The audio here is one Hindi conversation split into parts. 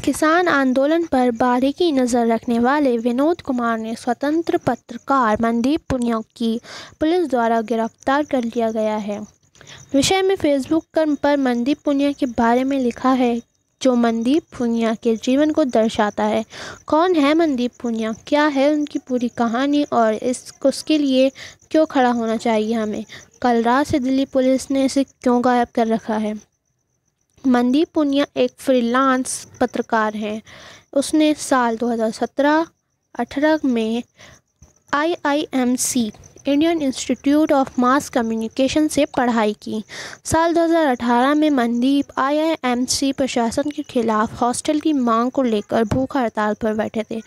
किसान आंदोलन पर बारीकी नज़र रखने वाले विनोद कुमार ने स्वतंत्र पत्रकार मनदीप पुनिया की पुलिस द्वारा गिरफ्तार कर लिया गया है। विषय में फेसबुक पर मनदीप पुनिया के बारे में लिखा है, जो मनदीप पुनिया के जीवन को दर्शाता है। कौन है मनदीप पुनिया, क्या है उनकी पूरी कहानी और उसके लिए क्यों खड़ा होना चाहिए हमें। कल रात से दिल्ली पुलिस ने इसे क्यों गायब कर रखा है। मनदीप पुनिया एक फ्रीलांस पत्रकार हैं। उसने साल 2017-18 में IIMC Indian institute of mass communication से पढ़ाई की। साल 2018 में मनदीप IIMC प्रशासन के खिलाफ हॉस्टल की मांग को लेकर भूख हड़ताल पर बैठे थे।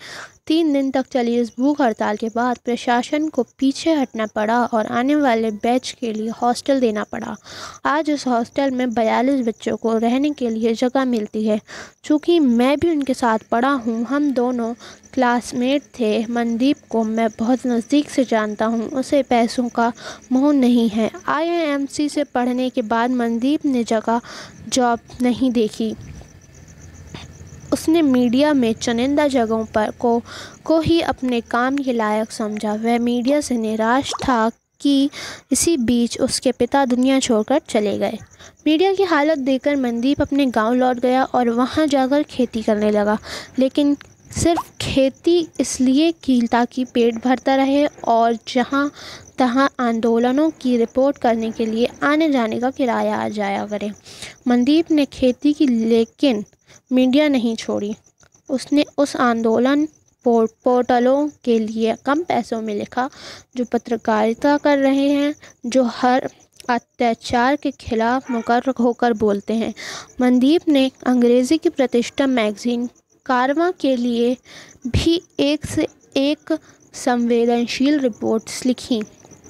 3 दिन तक चली इस भूख हड़ताल के बाद प्रशासन को पीछे हटना पड़ा और आने वाले बैच के लिए हॉस्टल देना पड़ा। आज इस हॉस्टल में 42 बच्चों को रहने के लिए जगह मिलती है। चूँकि मैं भी उनके साथ पढ़ा हूँ, हम दोनों क्लासमेट थे। मनदीप को मैं बहुत नज़दीक से जानता हूँ, उसे पैसों का मोह नहीं है। IIMC से पढ़ने के बाद मनदीप ने जॉब नहीं देखी। उसने मीडिया में चुनिंदा जगहों पर को ही अपने काम के लायक समझा। वह मीडिया से निराश था कि इसी बीच उसके पिता दुनिया छोड़कर चले गए। मीडिया की हालत देखकर मनदीप अपने गांव लौट गया और वहां जाकर खेती करने लगा, लेकिन सिर्फ खेती इसलिए की ताकि पेट भरता रहे और जहां तहां आंदोलनों की रिपोर्ट करने के लिए आने जाने का किराया आ जाया करे। मनदीप ने खेती की, लेकिन मीडिया नहीं छोड़ी। उसने उस आंदोलन पोर्टलों के लिए कम पैसों में लिखा जो पत्रकारिता कर रहे हैं, जो हर अत्याचार के खिलाफ मुकर्र होकर बोलते हैं। मनदीप ने अंग्रेज़ी की प्रतिष्ठित मैगज़ीन कारवां के लिए भी एक से एक संवेदनशील रिपोर्ट्स लिखी,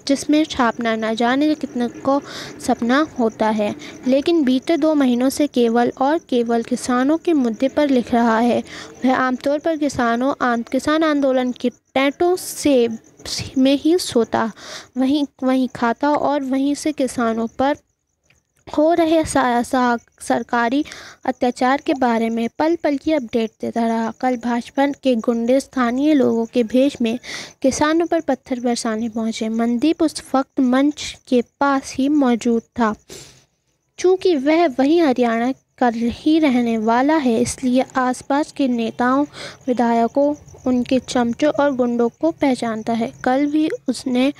जिसमें छापना न जाने कितने को सपना होता है, लेकिन बीते 2 महीनों से केवल किसानों के मुद्दे पर लिख रहा है। वह आमतौर पर किसान आंदोलन के टेंटों से में ही सोता, वहीं खाता और वहीं से किसानों पर हो रहे सरकारी अत्याचार के बारे में पल पल की अपडेट देता रहा। कल भाजपा के गुंडे स्थानीय लोगों के भेष में किसानों पर पत्थर बरसाने पहुंचे। मनदीप उस वक्त मंच के पास ही मौजूद था। चूंकि वह वहीं हरियाणा का ही रहने वाला है, इसलिए आसपास के नेताओं, विधायकों, उनके चमचों और गुंडों को पहचानता है। कल भी उसने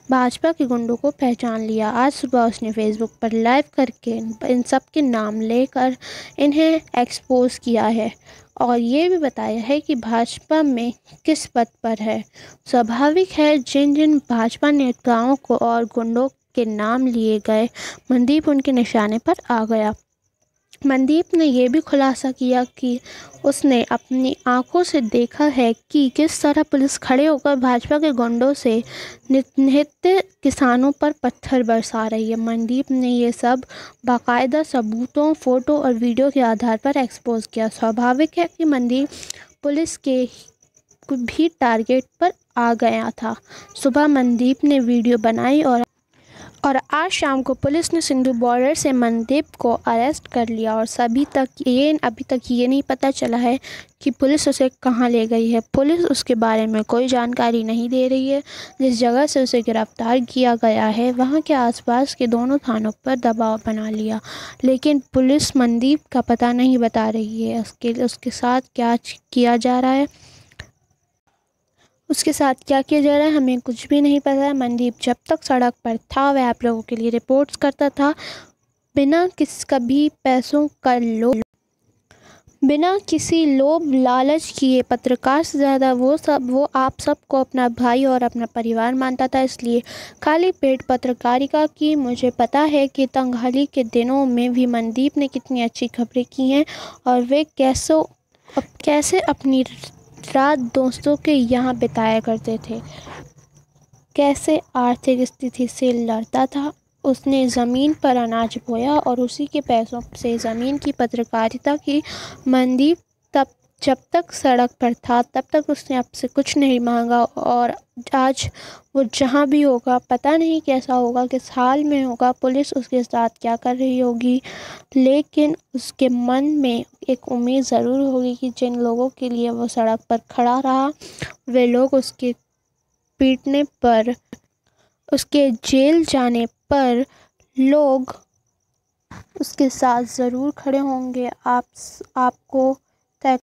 भाजपा के गुंडों को पहचान लिया। आज सुबह उसने फेसबुक पर लाइव करके इन सब के नाम लेकर इन्हें एक्सपोज किया है और ये भी बताया है कि भाजपा में किस पद पर है। स्वाभाविक है, जिन जिन भाजपा नेताओं को और गुंडों के नाम लिए गए, मनदीप उनके निशाने पर आ गया। मनदीप ने यह भी खुलासा किया कि उसने अपनी आंखों से देखा है कि किस तरह पुलिस खड़े होकर भाजपा के गुंडों से नित्य किसानों पर पत्थर बरसा रही है। मनदीप ने ये सब बाकायदा सबूतों, फोटो और वीडियो के आधार पर एक्सपोज किया। स्वाभाविक है कि मनदीप पुलिस के भी टारगेट पर आ गया था। सुबह मनदीप ने वीडियो बनाई और आज शाम को पुलिस ने सिंधु बॉर्डर से मनदीप को अरेस्ट कर लिया और अभी तक ये नहीं पता चला है कि पुलिस उसे कहां ले गई है। पुलिस उसके बारे में कोई जानकारी नहीं दे रही है। जिस जगह से उसे गिरफ्तार किया गया है, वहां के आसपास के दोनों थानों पर दबाव बना लिया, लेकिन पुलिस मनदीप का पता नहीं बता रही है। उसके साथ क्या किया जा रहा है हमें कुछ भी नहीं पता है। मनदीप जब तक सड़क पर था, वह आप लोगों के लिए रिपोर्ट्स करता था, बिना किसी लोभ लालच किए। पत्रकार से ज़्यादा वो आप सबको अपना भाई और अपना परिवार मानता था, इसलिए खाली पेट पत्रकारिता की। मुझे पता है कि तंगहाली के दिनों में भी मनदीप ने कितनी अच्छी खबरें की हैं और वे कैसे अपनी रात दोस्तों के यहाँ बिताया करते थे, कैसे आर्थिक स्थिति से लड़ता था। उसने ज़मीन पर अनाज बोया और उसी के पैसों से ज़मीन की पत्रकारिता की। मनदीप तब जब तक सड़क पर था तब तक उसने आपसे कुछ नहीं मांगा, और आज वो जहाँ भी होगा पता नहीं कैसा होगा, किस हाल में होगा, पुलिस उसके साथ क्या कर रही होगी, लेकिन उसके मन में एक उम्मीद ज़रूर होगी कि जिन लोगों के लिए वो सड़क पर खड़ा रहा, वे लोग उसके पीटने पर, उसके जेल जाने पर लोग उसके साथ ज़रूर खड़े होंगे। आपको